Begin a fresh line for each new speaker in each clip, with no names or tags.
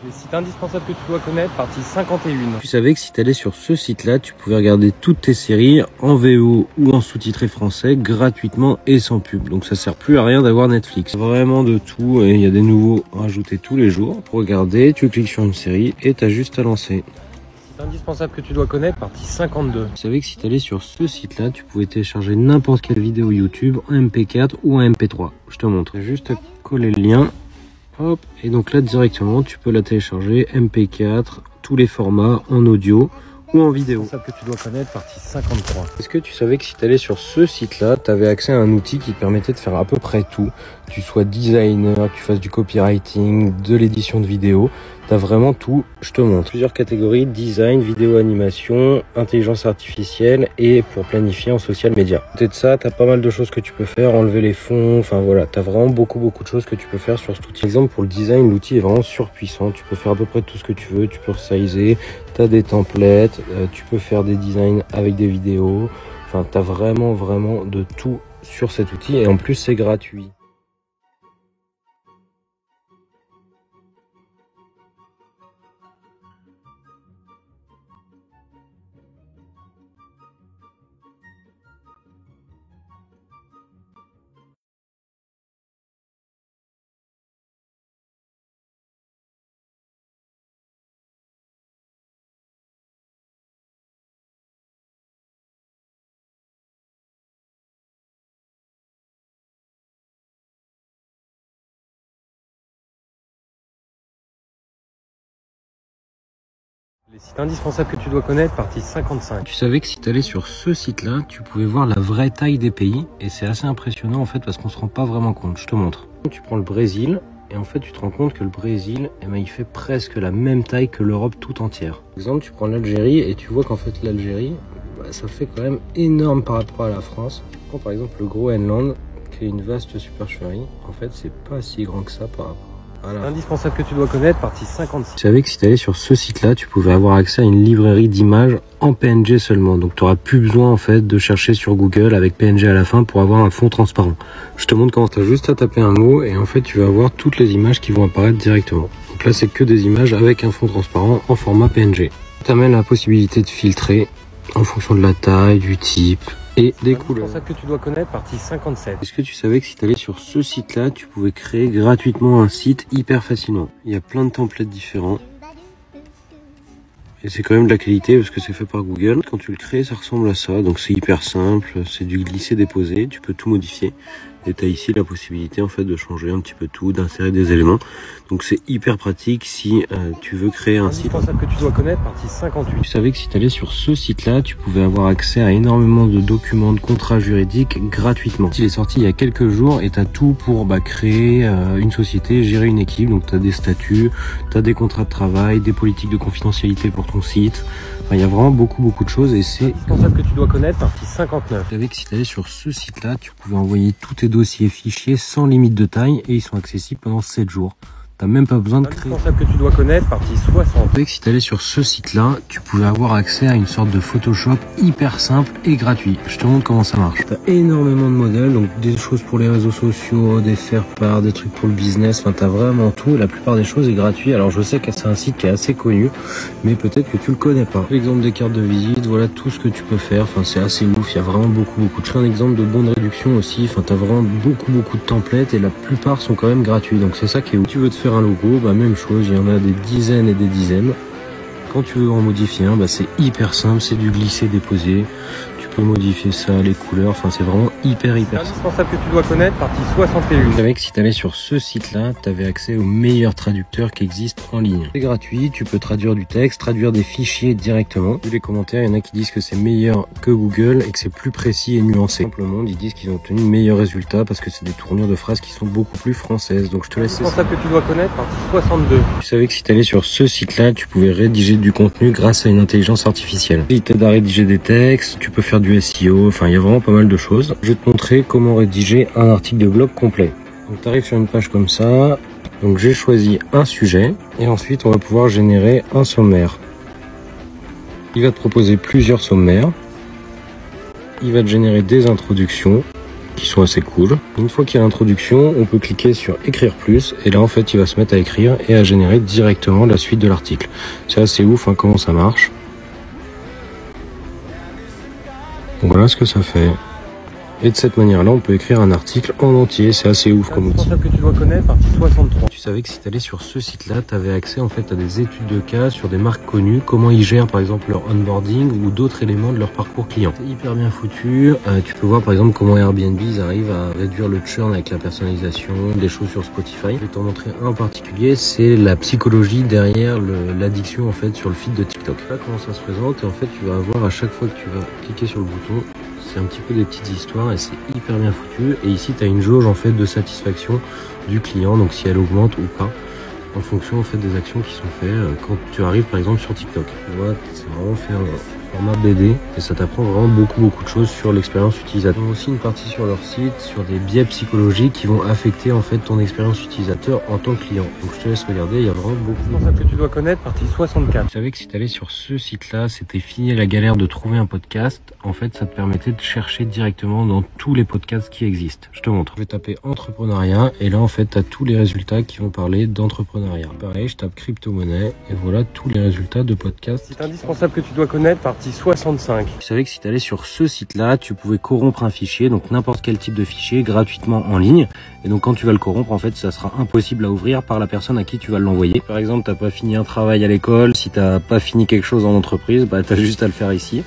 Les sites indispensables que tu dois connaître, partie 51.
Tu savais que si tu allais sur ce site-là, tu pouvais regarder toutes tes séries en VO ou en sous-titré français gratuitement et sans pub. Donc ça sert plus à rien d'avoir Netflix. Vraiment de tout, et il y a des nouveaux rajoutés tous les jours. Pour regarder, tu cliques sur une série et tu as juste à lancer.
Site indispensable que tu dois connaître, partie 52.
Tu savais que si tu allais sur ce site-là, tu pouvais télécharger n'importe quelle vidéo YouTube en MP4 ou en MP3. Je te montre. Juste à coller le lien. Hop, et donc là directement tu peux la télécharger MP4, tous les formats en audio ou en vidéo.
Ça que tu dois connaître, partie 53.
Est-ce que tu savais que si tu allais sur ce site-là, tu avais accès à un outil qui te permettait de faire à peu près tout, que tu sois designer, que tu fasses du copywriting, de l'édition de vidéos, tu as vraiment tout, je te montre. Plusieurs catégories, design, vidéo, animation, intelligence artificielle et pour planifier en social media. Peut-être ça, tu as pas mal de choses que tu peux faire, enlever les fonds, enfin voilà, tu as vraiment beaucoup de choses que tu peux faire sur cet outil. Par exemple, pour le design, l'outil est vraiment surpuissant, tu peux faire à peu près tout ce que tu veux, tu peux resizer, tu as des templates, tu peux faire des designs avec des vidéos, enfin tu as vraiment de tout sur cet outil et en plus c'est gratuit.
Les sites indispensables que tu dois connaître, partie 55.
Tu savais que si tu allais sur ce site-là, tu pouvais voir la vraie taille des pays et c'est assez impressionnant en fait parce qu'on se rend pas vraiment compte. Je te montre. Tu prends le Brésil et en fait tu te rends compte que le Brésil, eh ben, il fait presque la même taille que l'Europe tout entière. Par exemple, tu prends l'Algérie et tu vois qu'en fait l'Algérie, ça fait quand même énorme par rapport à la France. Tu prends par exemple le Groenland qui est une vaste supercherie. En fait, c'est pas si grand que ça par rapport. Voilà.
Indispensable que tu dois connaître, partie 56.
Tu savais que si tu allais sur ce site-là, tu pouvais avoir accès à une librairie d'images en PNG seulement. Donc tu n'auras plus besoin en fait de chercher sur Google avec PNG à la fin pour avoir un fond transparent. Je te montre comment tu as juste à taper un mot et en fait tu vas avoir toutes les images qui vont apparaître directement. Donc là c'est que des images avec un fond transparent en format PNG. Tu amènes la possibilité de filtrer en fonction de la taille, du type et des couleurs.
C'est ça que tu dois connaître, partie 57.
Est-ce que tu savais que si tu allais sur ce site-là, tu pouvais créer gratuitement un site hyper facilement? Il y a plein de templates différents. Et c'est quand même de la qualité parce que c'est fait par Google. Quand tu le crées, ça ressemble à ça. Donc c'est hyper simple, c'est du glisser-déposer, tu peux tout modifier. Et tu as ici la possibilité en fait de changer un petit peu tout, d'insérer des éléments. Donc c'est hyper pratique si tu veux créer un site.
Indispensable que tu dois connaître, partie 58.
Tu savais que si tu allais sur ce site-là, tu pouvais avoir accès à énormément de documents, de contrats juridiques gratuitement. Il est sorti il y a quelques jours et tu as tout pour créer une société, gérer une équipe. Donc tu as des statuts, tu as des contrats de travail, des politiques de confidentialité pour ton site. Enfin, il y a vraiment beaucoup de choses et c'est
indispensable que tu dois connaître, partie 59.
Tu savais que si tu allais sur ce site-là, tu pouvais envoyer tous tes dossiers fichiers sans limite de taille et ils sont accessibles pendant 7 jours. T'as même pas besoin de créer.
Indispensable que tu dois connaître, partie 60.
Tu savais que si tu allais sur ce site-là, tu pouvais avoir accès à une sorte de Photoshop hyper simple et gratuit. Je te montre comment ça marche. T'as énormément de modèles, donc des choses pour les réseaux sociaux, des faire-part, des trucs pour le business. Enfin, t'as vraiment tout. La plupart des choses est gratuit. Alors, je sais que c'est un site qui est assez connu, mais peut-être que tu le connais pas. L'exemple des cartes de visite, voilà tout ce que tu peux faire. Enfin, c'est assez ouf. Il y a vraiment beaucoup de choses. Un exemple de bons de réduction aussi. Enfin, t'as vraiment beaucoup de templates et la plupart sont quand même gratuits. Donc, c'est ça qui est ouf. Si tu veux te faire un logo, même chose, il y en a des dizaines et des dizaines. Quand tu veux en modifier un, c'est hyper simple, c'est du glisser-déposer. Tu peux modifier ça, les couleurs, enfin c'est vraiment hyper simple.
Indispensable que tu dois connaître, partie 61.
Tu savais que si tu allais sur ce site-là, tu avais accès aux meilleurs traducteurs qui existent en ligne. C'est gratuit, tu peux traduire du texte, traduire des fichiers directement. Vu les commentaires, il y en a qui disent que c'est meilleur que Google et que c'est plus précis et nuancé. Simplement, ils disent qu'ils ont obtenu de meilleurs résultats parce que c'est des tournures de phrases qui sont beaucoup plus françaises. Donc je te laisse.
Indispensable que tu dois connaître, partie 62.
Tu savais que si tu allais sur ce site-là, tu pouvais rédiger du contenu grâce à une intelligence artificielle. Il t'aide à rédiger des textes, tu peux faire du SEO, enfin il y a vraiment pas mal de choses. Je vais te montrer comment rédiger un article de blog complet. Donc tu arrives sur une page comme ça, donc j'ai choisi un sujet et ensuite on va pouvoir générer un sommaire. Il va te proposer plusieurs sommaires, il va te générer des introductions qui sont assez cool. Une fois qu'il y a l'introduction, on peut cliquer sur écrire plus et là en fait il va se mettre à écrire et à générer directement la suite de l'article. C'est assez ouf hein, comment ça marche. Donc voilà ce que ça fait. Et de cette manière-là, on peut écrire un article en entier. C'est assez ouf comme outil.
Que tu dois connaître, partie 63.
Tu savais que si tu allais sur ce site-là, tu avais accès en fait à des études de cas sur des marques connues, comment ils gèrent par exemple leur onboarding ou d'autres éléments de leur parcours client. C'est hyper bien foutu. Tu peux voir par exemple comment Airbnb ils arrivent à réduire le churn avec la personnalisation, des choses sur Spotify. Je vais t'en montrer un en particulier, c'est la psychologie derrière l'addiction en fait sur le feed de TikTok. Là comment ça se présente et en fait tu vas avoir à chaque fois que tu vas cliquer sur le bouton, c'est un petit peu des petites histoires et c'est hyper bien foutu. Et ici, tu as une jauge en fait de satisfaction du client, donc si elle augmente ou pas, en fonction en fait des actions qui sont faites quand tu arrives par exemple sur TikTok. Tu vois, c'est vraiment fait un format BD et ça t'apprend vraiment beaucoup de choses sur l'expérience utilisateur. Ils ont aussi une partie sur leur site sur des biais psychologiques qui vont affecter en fait ton expérience utilisateur en tant que client. Donc je te laisse regarder, il y a vraiment beaucoup
que tu dois connaître, partie 64.
Tu savais que si tu allais sur ce site-là, c'était fini la galère de trouver un podcast. En fait, ça te permettait de chercher directement dans tous les podcasts qui existent. Je te montre. Je vais taper entrepreneuriat et là, en fait, tu as tous les résultats qui vont parler d'entrepreneuriat. Pareil, je tape crypto-monnaie et voilà tous les résultats de podcasts.
C'est indispensable que tu dois connaître, partie 65.
Tu savais que si tu allais sur ce site-là, tu pouvais corrompre un fichier, donc n'importe quel type de fichier, gratuitement en ligne. Et donc, quand tu vas le corrompre, en fait, ça sera impossible à ouvrir par la personne à qui tu vas l'envoyer. Par exemple, t'as pas fini un travail à l'école, si t'as pas fini quelque chose en entreprise, bah t'as juste à le faire ici.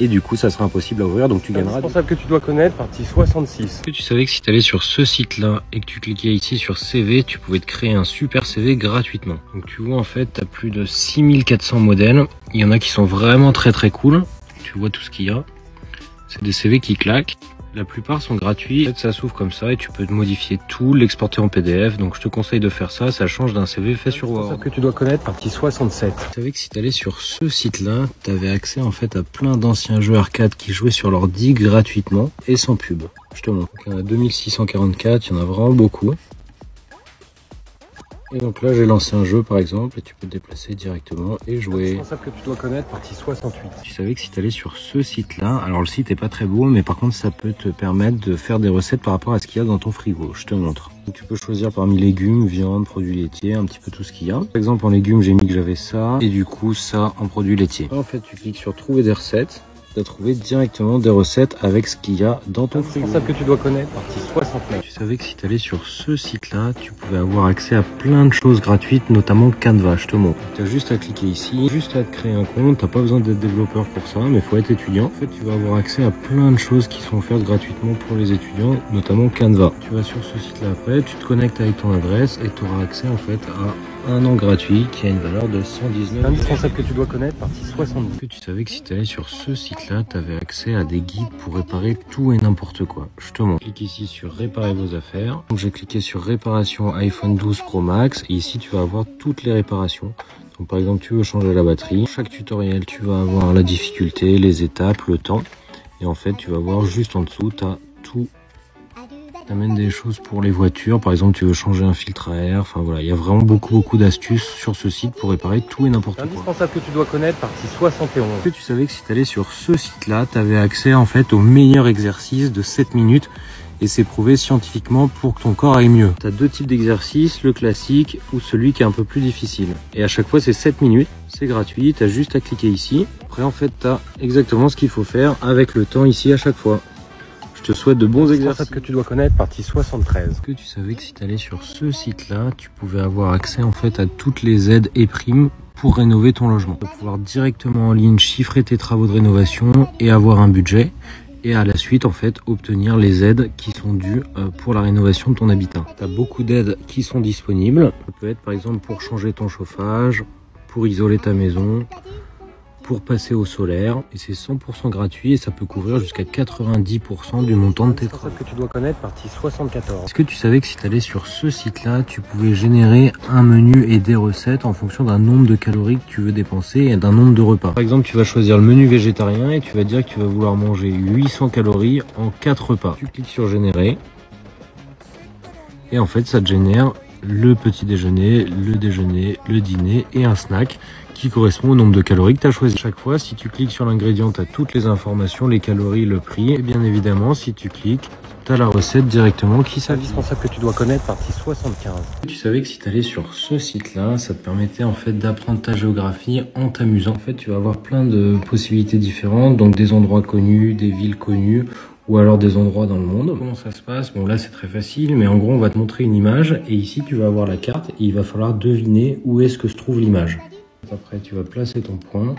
Et du coup, ça sera impossible à ouvrir, donc tu gagneras.
Indispensable que tu dois connaître, partie 66.
Est-ce que tu savais que si tu allais sur ce site-là et que tu cliquais ici sur CV, tu pouvais te créer un super CV gratuitement. Donc tu vois, en fait, tu as plus de 6400 modèles. Il y en a qui sont vraiment très cool. Tu vois tout ce qu'il y a. C'est des CV qui claquent. La plupart sont gratuits. En fait, ça s'ouvre comme ça et tu peux modifier tout, l'exporter en PDF. Donc, je te conseille de faire ça. Ça change d'un CV fait sur Word.
Que tu dois connaître, partie 67.
Tu savais que si tu allais sur ce site-là, tu avais accès en fait à plein d'anciens jeux arcade qui jouaient sur l'ordi gratuitement et sans pub. Je te montre. Il y en a 2644, il y en a vraiment beaucoup. Et donc là, j'ai lancé un jeu par exemple et tu peux te déplacer directement et jouer.
Indispensable que tu dois connaître, partie 68.
Tu savais que si tu allais sur ce site-là, alors le site est pas très beau, mais par contre, ça peut te permettre de faire des recettes par rapport à ce qu'il y a dans ton frigo. Je te montre. Donc, tu peux choisir parmi légumes, viande, produits laitiers, un petit peu tout ce qu'il y a. Par exemple, en légumes, j'ai mis que j'avais ça et du coup, ça en produits laitiers. En fait, tu cliques sur trouver des recettes. Tu as trouvé directement des recettes avec ce qu'il y a dans ton frigo.
C'est ça que tu dois connaître, partie 69.
Tu savais que si tu allais sur ce site-là, tu pouvais avoir accès à plein de choses gratuites, notamment Canva, je te montre. Tu as juste à cliquer ici, juste à te créer un compte, tu n'as pas besoin d'être développeur pour ça, mais il faut être étudiant. En fait, tu vas avoir accès à plein de choses qui sont offertes gratuitement pour les étudiants, notamment Canva. Tu vas sur ce site-là après, tu te connectes avec ton adresse et tu auras accès en fait à un an gratuit qui a une valeur de 119.
Indispensable que tu dois connaître, partie 70.
Est-ce que tu savais que si tu allais sur ce site-là, tu avais accès à des guides pour réparer tout et n'importe quoi. Je te montre. Clique ici sur réparer vos affaires. Donc j'ai cliqué sur réparation iPhone 12 Pro Max et ici tu vas avoir toutes les réparations. Donc par exemple, tu veux changer la batterie. Chaque tutoriel, tu vas avoir la difficulté, les étapes, le temps. Et en fait, tu vas voir juste en dessous, tu as tout. T'amènes des choses pour les voitures, par exemple tu veux changer un filtre à air, enfin voilà, il y a vraiment beaucoup d'astuces sur ce site pour réparer tout et n'importe quoi.
Indispensable que tu dois connaître, partie 71.
Est-ce que tu savais que si tu allais sur ce site-là, tu avais accès en fait au meilleur exercice de 7 minutes et c'est prouvé scientifiquement pour que ton corps aille mieux. Tu as deux types d'exercices, le classique ou celui qui est un peu plus difficile. Et à chaque fois c'est 7 minutes, c'est gratuit, tu as juste à cliquer ici. Après en fait tu as exactement ce qu'il faut faire avec le temps ici à chaque fois. Je te souhaite de bons exercices.
Que tu dois connaître, partie 73.
Est-ce que tu savais que si tu allais sur ce site-là, tu pouvais avoir accès en fait à toutes les aides et primes pour rénover ton logement. Tu vas pouvoir directement en ligne chiffrer tes travaux de rénovation et avoir un budget. Et à la suite, en fait, obtenir les aides qui sont dues pour la rénovation de ton habitat. Tu as beaucoup d'aides qui sont disponibles. Ça peut être par exemple pour changer ton chauffage, pour isoler ta maison, pour passer au solaire, et c'est 100% gratuit et ça peut couvrir jusqu'à 90% du montant de tes travaux.
Que tu dois connaître, partie 74.
Est-ce que tu savais que si tu allais sur ce site-là, tu pouvais générer un menu et des recettes en fonction d'un nombre de calories que tu veux dépenser et d'un nombre de repas. Par exemple, tu vas choisir le menu végétarien et tu vas dire que tu vas vouloir manger 800 calories en 4 repas. Tu cliques sur générer et en fait ça te génère le petit déjeuner, le dîner et un snack qui correspond au nombre de calories que tu as choisi. Chaque fois, si tu cliques sur l'ingrédient, tu as toutes les informations, les calories, le prix. Et bien évidemment, si tu cliques, tu as la recette directement qui s'affiche.
Indispensable que tu dois connaître, partie 75.
Tu savais que si tu allais sur ce site-là, ça te permettait en fait d'apprendre ta géographie en t'amusant. En fait, tu vas avoir plein de possibilités différentes, donc des endroits connus, des villes connues, ou alors des endroits dans le monde. Comment ça se passe? Bon, là c'est très facile, mais en gros on va te montrer une image et ici tu vas avoir la carte et il va falloir deviner où est-ce que se trouve l'image. Après tu vas placer ton point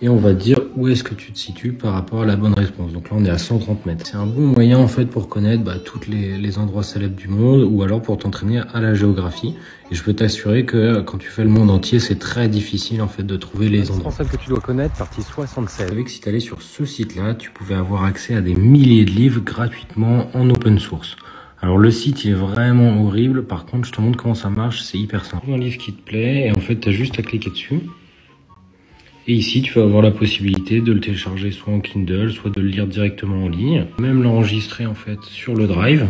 et on va te dire où est-ce que tu te situes par rapport à la bonne réponse. Donc là on est à 130 mètres. C'est un bon moyen en fait pour connaître tous les endroits célèbres du monde ou alors pour t'entraîner à la géographie. Et je peux t'assurer que quand tu fais le monde entier, c'est très difficile en fait de trouver les endroits.
Indispensable que tu dois connaître, partie 76.
Tu savais que si tu allais sur ce site-là, tu pouvais avoir accès à des milliers de livres gratuitement en open source. Alors le site il est vraiment horrible, par contre je te montre comment ça marche, c'est hyper simple. Un livre qui te plaît et en fait tu as juste à cliquer dessus. Et ici tu vas avoir la possibilité de le télécharger soit en Kindle, soit de le lire directement en ligne. Même l'enregistrer en fait sur le Drive.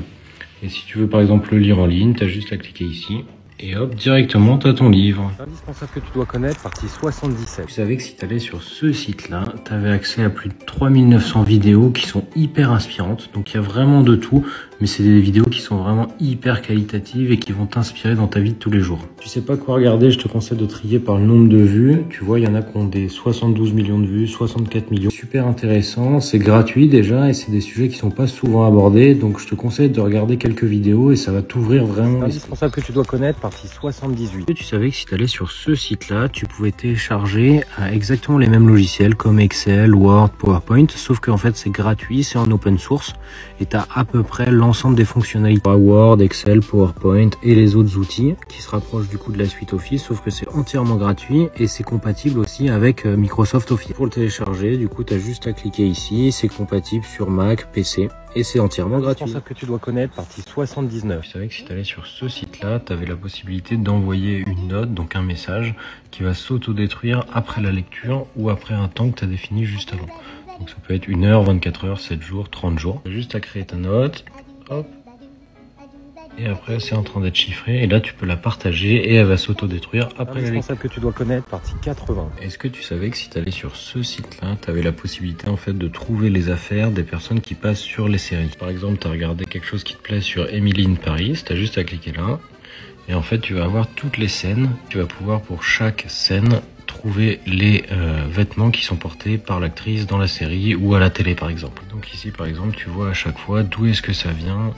Et si tu veux par exemple le lire en ligne, tu as juste à cliquer ici. Et hop, directement, tu as ton livre.
Indispensable que tu dois connaître, partie 77.
Tu savais que si tu allais sur ce site-là, tu avais accès à plus de 3900 vidéos qui sont hyper inspirantes. Donc il y a vraiment de tout, mais c'est des vidéos qui sont vraiment hyper qualitatives et qui vont t'inspirer dans ta vie de tous les jours. Tu sais pas quoi regarder, je te conseille de trier par le nombre de vues. Tu vois, il y en a qui ont des 72 millions de vues, 64 millions. Super intéressant, c'est gratuit déjà et c'est des sujets qui sont pas souvent abordés. Donc je te conseille de regarder quelques vidéos et ça va t'ouvrir vraiment.
Indispensable que tu dois connaître, partie 78.
Tu savais que si tu allais sur ce site-là, tu pouvais télécharger exactement les mêmes logiciels comme Excel, Word, PowerPoint, sauf qu'en fait c'est gratuit, c'est en open source et tu as à peu près l'ensemble des fonctionnalités Word, Excel, PowerPoint et les autres outils qui se rapprochent du coup de la suite Office, sauf que c'est entièrement gratuit et c'est compatible aussi avec Microsoft Office. Pour le télécharger, du coup tu as juste à cliquer ici, c'est compatible sur Mac, PC. Et c'est entièrement gratuit.
Indispensable que tu dois connaître, partie 79.
Tu savais que si tu allais sur ce site-là, tu avais la possibilité d'envoyer une note, donc un message, qui va s'auto-détruire après la lecture ou après un temps que tu as défini juste avant. Donc ça peut être 1 heure, 24 heures, 7 jours, 30 jours. Tu as juste à créer ta note, hop. Et après, c'est en train d'être chiffré. Et là, tu peux la partager et elle va s'auto-détruire après la lecture.
Indispensable que tu dois connaître, partie 80.
Est-ce que tu savais que si tu allais sur ce site-là, tu avais la possibilité en fait de trouver les affaires des personnes qui passent sur les séries. Par exemple, tu as regardé quelque chose qui te plaît sur Emily in Paris, tu as juste à cliquer là. Et en fait, tu vas avoir toutes les scènes. Tu vas pouvoir pour chaque scène trouver les vêtements qui sont portés par l'actrice dans la série ou à la télé par exemple. Donc ici par exemple, tu vois à chaque fois d'où est-ce que ça vient.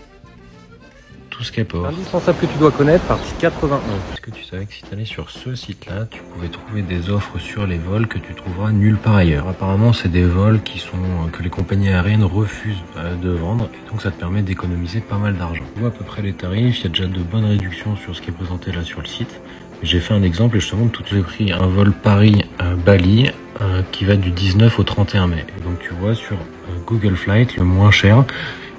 Tout ce qu'elle porte.
Indispensable que tu dois connaître, partie 81.
Est-ce que tu savais que si tu allais sur ce site-là, tu pouvais trouver des offres sur les vols que tu trouveras nulle part ailleurs. Apparemment, c'est des vols que les compagnies aériennes refusent de vendre et donc ça te permet d'économiser pas mal d'argent. Tu vois à peu près les tarifs, il y a déjà de bonnes réductions sur ce qui est présenté là sur le site. J'ai fait un exemple et je te montre tous les prix. Un vol Paris-Bali qui va du 19 au 31 mai. Et donc tu vois sur Google Flight, le moins cher,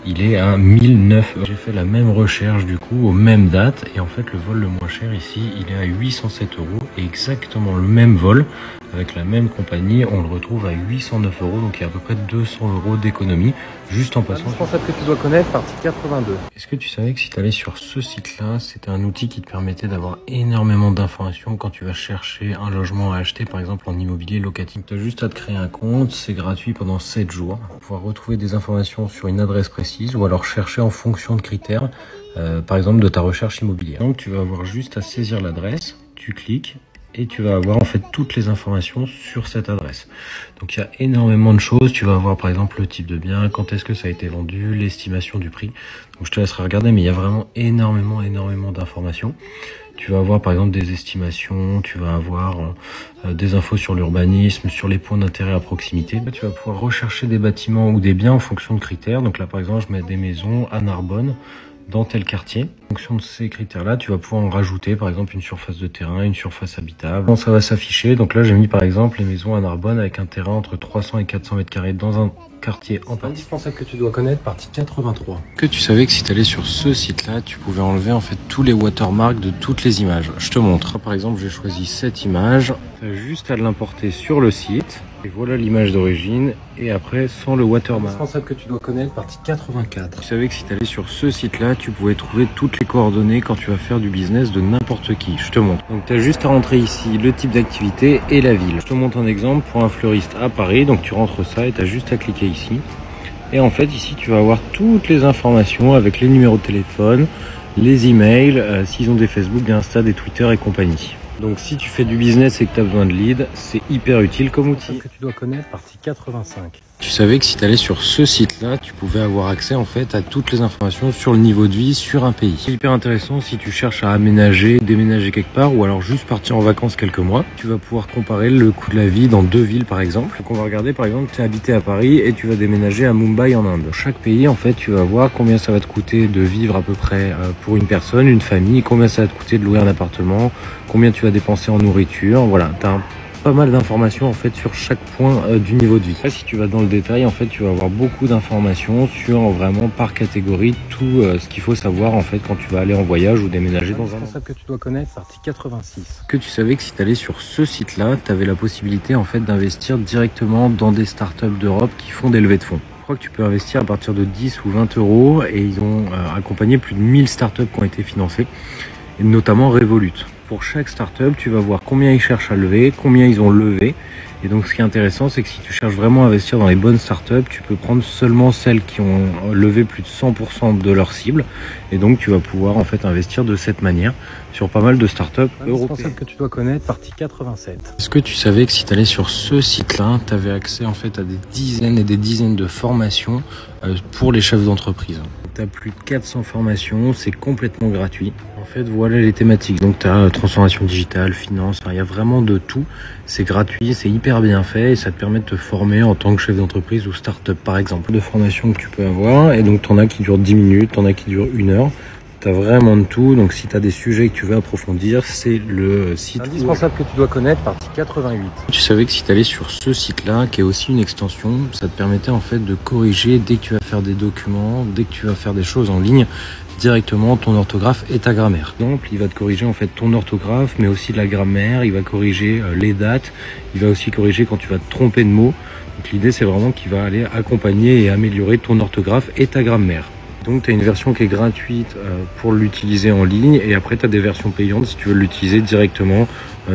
il est à 1009 €. J'ai fait la même recherche du coup aux mêmes dates et en fait le vol le moins cher ici il est à 807 € et exactement le même vol avec la même compagnie on le retrouve à 809 €, donc il y a à peu près 200 € d'économie juste en passant.
Indispensable que tu dois connaître, partie 82.
Est-ce que tu savais que si tu allais sur ce site-là, c'était un outil qui te permettait d'avoir énormément d'informations quand tu vas chercher un logement à acheter, par exemple en immobilier locatif. Tu as juste à te créer un compte, c'est gratuit pendant 7 jours. Pour pouvoir retrouver des informations sur une adresse précise ou alors chercher en fonction de critères, par exemple de ta recherche immobilière. Donc tu vas avoir juste à saisir l'adresse, tu cliques et tu vas avoir en fait toutes les informations sur cette adresse. Donc il y a énormément de choses, tu vas avoir par exemple le type de bien, quand est-ce que ça a été vendu, l'estimation du prix. Donc je te laisserai regarder, mais il y a vraiment énormément d'informations. Tu vas avoir par exemple des estimations, tu vas avoir des infos sur l'urbanisme, sur les points d'intérêt à proximité. Là, tu vas pouvoir rechercher des bâtiments ou des biens en fonction de critères. Donc là par exemple je mets des maisons à Narbonne, dans tel quartier. En fonction de ces critères-là, tu vas pouvoir en rajouter par exemple une surface de terrain, une surface habitable. Quand ça va s'afficher, donc là j'ai mis par exemple les maisons à Narbonne avec un terrain entre 300 et 400 mètres carrés dans un quartier en partie.
Indispensable que tu dois connaître, partie 83.
Que tu savais que si tu allais sur ce site-là, tu pouvais enlever en fait tous les watermarks de toutes les images. Je te montre. Par exemple, j'ai choisi cette image. Tu as juste à l'importer sur le site. Et voilà l'image d'origine. Et après, sans le watermark.
Indispensable que tu dois connaître, partie 84.
Tu savais que si tu allais sur ce site-là, tu pouvais trouver toutes les coordonnées quand tu vas faire du business de n'importe qui. Je te montre. Donc, tu as juste à rentrer ici le type d'activité et la ville. Je te montre un exemple pour un fleuriste à Paris. Donc, tu rentres ça et tu as juste à cliquer ici. Et en fait, ici, tu vas avoir toutes les informations avec les numéros de téléphone, les emails, s'ils ont des Facebook, des Insta, des Twitter et compagnie. Donc si tu fais du business et que tu as besoin de leads, c'est hyper utile comme outil.
Que tu dois connaître, partie 85.
Tu savais que si tu allais sur ce site-là, tu pouvais avoir accès en fait à toutes les informations sur le niveau de vie sur un pays. C'est hyper intéressant si tu cherches à aménager, déménager quelque part ou alors juste partir en vacances quelques mois. Tu vas pouvoir comparer le coût de la vie dans deux villes par exemple. Donc on va regarder par exemple, tu es habité à Paris et tu vas déménager à Mumbai en Inde. Chaque pays en fait, tu vas voir combien ça va te coûter de vivre à peu près pour une personne, une famille, combien ça va te coûter de louer un appartement, combien tu vas dépenser en nourriture. Voilà, tu as pas mal d'informations en fait sur chaque point du niveau de vie. Après, si tu vas dans le détail, en fait, tu vas avoir beaucoup d'informations sur vraiment par catégorie tout ce qu'il faut savoir en fait quand tu vas aller en voyage ou déménager dans un.
Indispensable que tu dois connaître, partie 86.
Que tu savais que si tu allais sur ce site-là, tu avais la possibilité en fait d'investir directement dans des startups d'Europe qui font des levées de fonds. Je crois que tu peux investir à partir de 10 ou 20 euros et ils ont accompagné plus de 1000 startups qui ont été financées, et notamment Revolut. Pour chaque startup, tu vas voir combien ils cherchent à lever, combien ils ont levé. Et donc, ce qui est intéressant, c'est que si tu cherches vraiment à investir dans les bonnes startups, tu peux prendre seulement celles qui ont levé plus de 100% de leur cible. Et donc, tu vas pouvoir en fait investir de cette manière sur pas mal de startups européennes.
Indispensable que tu dois connaître, partie 87.
Est-ce que tu savais que si tu allais sur ce site-là, tu avais accès en fait à des dizaines et des dizaines de formations pour les chefs d'entreprise. Tu as plus de 400 formations, c'est complètement gratuit. En fait, voilà les thématiques. Donc, tu as transformation digitale, finance, il y a vraiment de tout. C'est gratuit, c'est hyper bien fait et ça te permet de te former en tant que chef d'entreprise ou start-up, par exemple. De formations que tu peux avoir et donc, tu en as qui durent 10 minutes, tu en as qui durent 1 heure. Tu as vraiment de tout. Donc, si tu as des sujets que tu veux approfondir, c'est le site.
Indispensable que tu dois connaître, partie 88.
Tu savais que si tu allais sur ce site-là, qui est aussi une extension, ça te permettait en fait de corriger dès que tu vas faire des documents, dès que tu vas faire des choses en ligne, directement ton orthographe et ta grammaire. Donc, il va te corriger en fait ton orthographe, mais aussi la grammaire. Il va corriger les dates. Il va aussi corriger quand tu vas te tromper de mots. Donc, l'idée, c'est vraiment qu'il va aller accompagner et améliorer ton orthographe et ta grammaire. Donc tu as une version qui est gratuite pour l'utiliser en ligne et après tu as des versions payantes si tu veux l'utiliser directement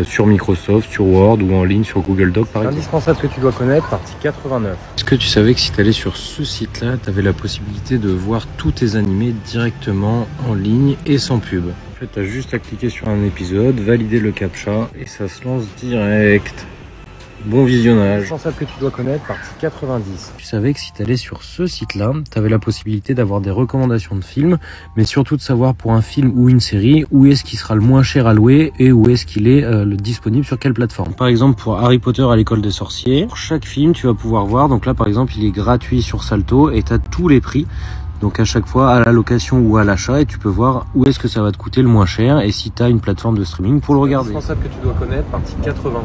sur Microsoft, sur Word ou en ligne sur Google Doc par exemple.
Indispensable que tu dois connaître, partie 89.
Est-ce que tu savais que si tu allais sur ce site-là, tu avais la possibilité de voir tous tes animés directement en ligne et sans pub? En fait, tu as juste à cliquer sur un épisode, valider le captcha et ça se lance direct. Bon visionnage.
Indispensable que tu dois connaître, partie 90.
Tu savais que si tu allais sur ce site-là, tu avais la possibilité d'avoir des recommandations de films, mais surtout de savoir pour un film ou une série, où est-ce qu'il sera le moins cher à louer et où est-ce qu'il est disponible sur quelle plateforme. Par exemple, pour Harry Potter à l'école des sorciers, pour chaque film, tu vas pouvoir voir, donc là par exemple, il est gratuit sur Salto et tu as tous les prix. Donc à chaque fois à la location ou à l'achat et tu peux voir où est-ce que ça va te coûter le moins cher et si tu as une plateforme de streaming pour le regarder.
Indispensable que tu dois connaître, partie 91.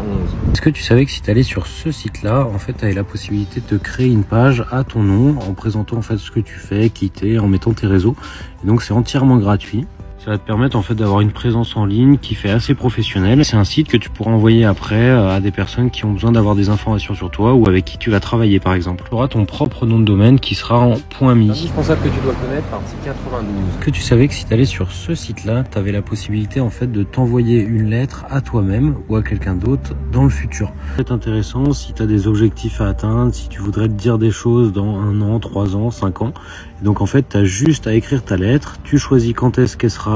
Est-ce que tu savais que si tu allais sur ce site-là, en fait tu avais la possibilité de créer une page à ton nom en présentant en fait ce que tu fais, qui t'es, en mettant tes réseaux. Et donc c'est entièrement gratuit. Ça va te permettre en fait d'avoir une présence en ligne qui fait assez professionnelle. C'est un site que tu pourras envoyer après à des personnes qui ont besoin d'avoir des informations sur toi ou avec qui tu vas travailler par exemple. Tu auras ton propre nom de domaine qui sera en .me.
Indispensable que tu dois connaître, partie 92.
Que tu savais que si tu allais sur ce site-là, tu avais la possibilité en fait de t'envoyer une lettre à toi-même ou à quelqu'un d'autre dans le futur. C'est intéressant si tu as des objectifs à atteindre, si tu voudrais te dire des choses dans 1 an, 3 ans, 5 ans. Et donc en fait, tu as juste à écrire ta lettre, tu choisis quand est-ce qu'elle sera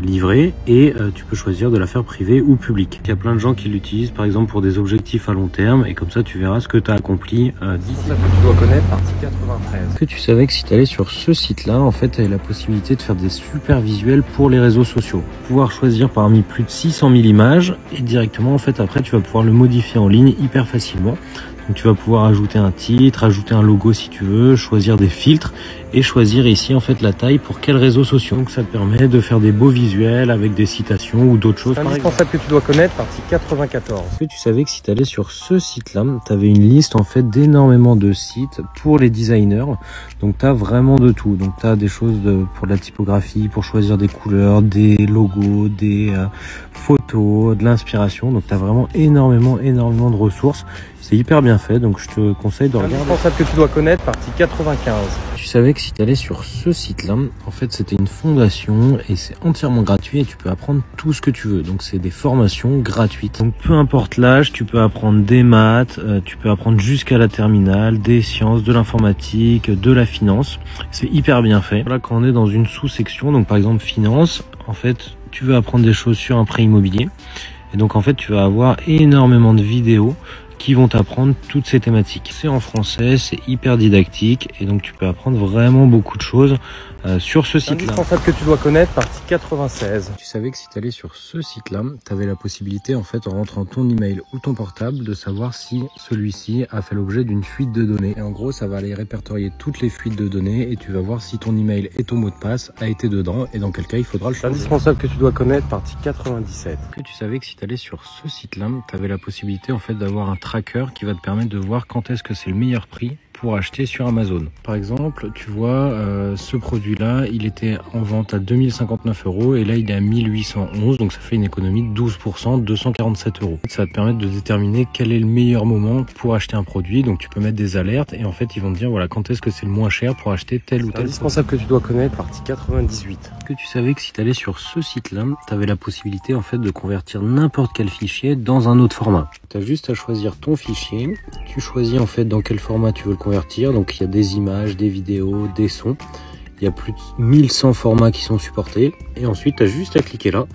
livrée et tu peux choisir de la faire privée ou publique. Il y a plein de gens qui l'utilisent par exemple pour des objectifs à long terme et comme ça tu verras ce que tu as accompli d'ici.
Que tu dois connaître, partie 93.
Que tu savais que si tu allais sur ce site-là, en fait, tu avais la possibilité de faire des super visuels pour les réseaux sociaux. Pouvoir choisir parmi plus de 600 000 images et directement en fait après tu vas pouvoir le modifier en ligne hyper facilement. Donc tu vas pouvoir ajouter un titre, ajouter un logo si tu veux, choisir des filtres et choisir ici en fait la taille pour quels réseaux sociaux. Donc ça te permet de faire des beaux visuels avec des citations ou d'autres choses.
Indispensable que tu dois connaître, partie 94.
Est-ce que tu savais que si tu allais sur ce site-là, tu avais une liste en fait d'énormément de sites pour les designers. Donc tu as vraiment de tout. Donc tu as des choses pour la typographie, pour choisir des couleurs, des logos, des photos, de l'inspiration. Donc tu as vraiment énormément de ressources. C'est hyper bien fait, donc je te conseille de regarder.
Indispensable que tu dois connaître, partie 95.
Tu savais que si tu allais sur ce site-là, en fait c'était une fondation et c'est entièrement gratuit et tu peux apprendre tout ce que tu veux. Donc c'est des formations gratuites. Donc peu importe l'âge, tu peux apprendre des maths, tu peux apprendre jusqu'à la terminale, des sciences, de l'informatique, de la finance. C'est hyper bien fait. Là quand on est dans une sous-section, donc par exemple finance, en fait tu veux apprendre des choses sur un prêt immobilier. Et donc en fait tu vas avoir énormément de vidéos qui vont t'apprendre toutes ces thématiques. C'est en français, c'est hyper didactique et donc tu peux apprendre vraiment beaucoup de choses sur ce site-là.
Indispensable que tu dois connaître, partie 96.
Tu savais que si tu allais sur ce site-là, tu avais la possibilité en fait en rentrant ton email ou ton portable de savoir si celui-ci a fait l'objet d'une fuite de données. Et en gros, ça va aller répertorier toutes les fuites de données et tu vas voir si ton email et ton mot de passe a été dedans et dans quel cas il faudra le changer.
Indispensable que tu dois connaître, partie 97.
Est-ce que tu savais que si tu allais sur ce site-là, tu avais la possibilité en fait d'avoir un tracker qui va te permettre de voir quand est-ce que c'est le meilleur prix pour acheter sur Amazon. Par exemple, tu vois, ce produit-là, il était en vente à 2059 € et là, il est à 1811, donc ça fait une économie de 12%, 247 €. Ça va te permettre de déterminer quel est le meilleur moment pour acheter un produit, donc tu peux mettre des alertes et en fait, ils vont te dire, voilà, quand est-ce que c'est le moins cher pour acheter tel ou tel
Indispensable que tu dois connaître, partie 98.
Est-ce que tu savais que si tu allais sur ce site-là, tu avais la possibilité en fait de convertir n'importe quel fichier dans un autre format. Tu as juste à choisir ton fichier, tu choisis en fait dans quel format tu veux le convertir, donc il y a des images, des vidéos, des sons, il y a plus de 1100 formats qui sont supportés et ensuite tu as juste à cliquer là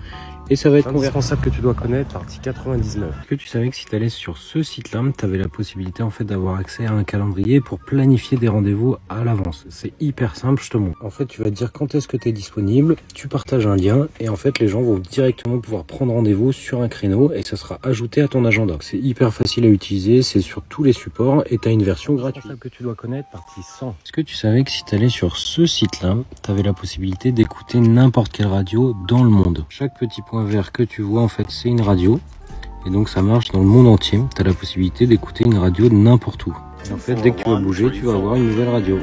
et ça va être converti.
Indispensable que tu dois connaître, partie 99.
Est-ce que tu savais que si tu allais sur ce site-là, tu avais la possibilité en fait d'avoir accès à un calendrier pour planifier des rendez-vous à l'avance. C'est hyper simple, je te montre. En fait, tu vas te dire quand est-ce que tu es disponible, tu partages un lien et en fait les gens vont directement pouvoir prendre rendez-vous sur un créneau et ça sera ajouté à ton agenda. C'est hyper facile à utiliser, c'est sur tous les supports et tu as une version gratuite.
Indispensable que tu dois connaître, partie 100.
Est-ce que tu savais que si tu allais sur ce site-là, tu avais la possibilité d'écouter n'importe quelle radio dans le monde. Chaque petit point vert que tu vois en fait c'est une radio et donc ça marche dans le monde entier. Tu as la possibilité d'écouter une radio de n'importe où. Et en fait dès que tu vas bouger tu vas avoir une nouvelle radio.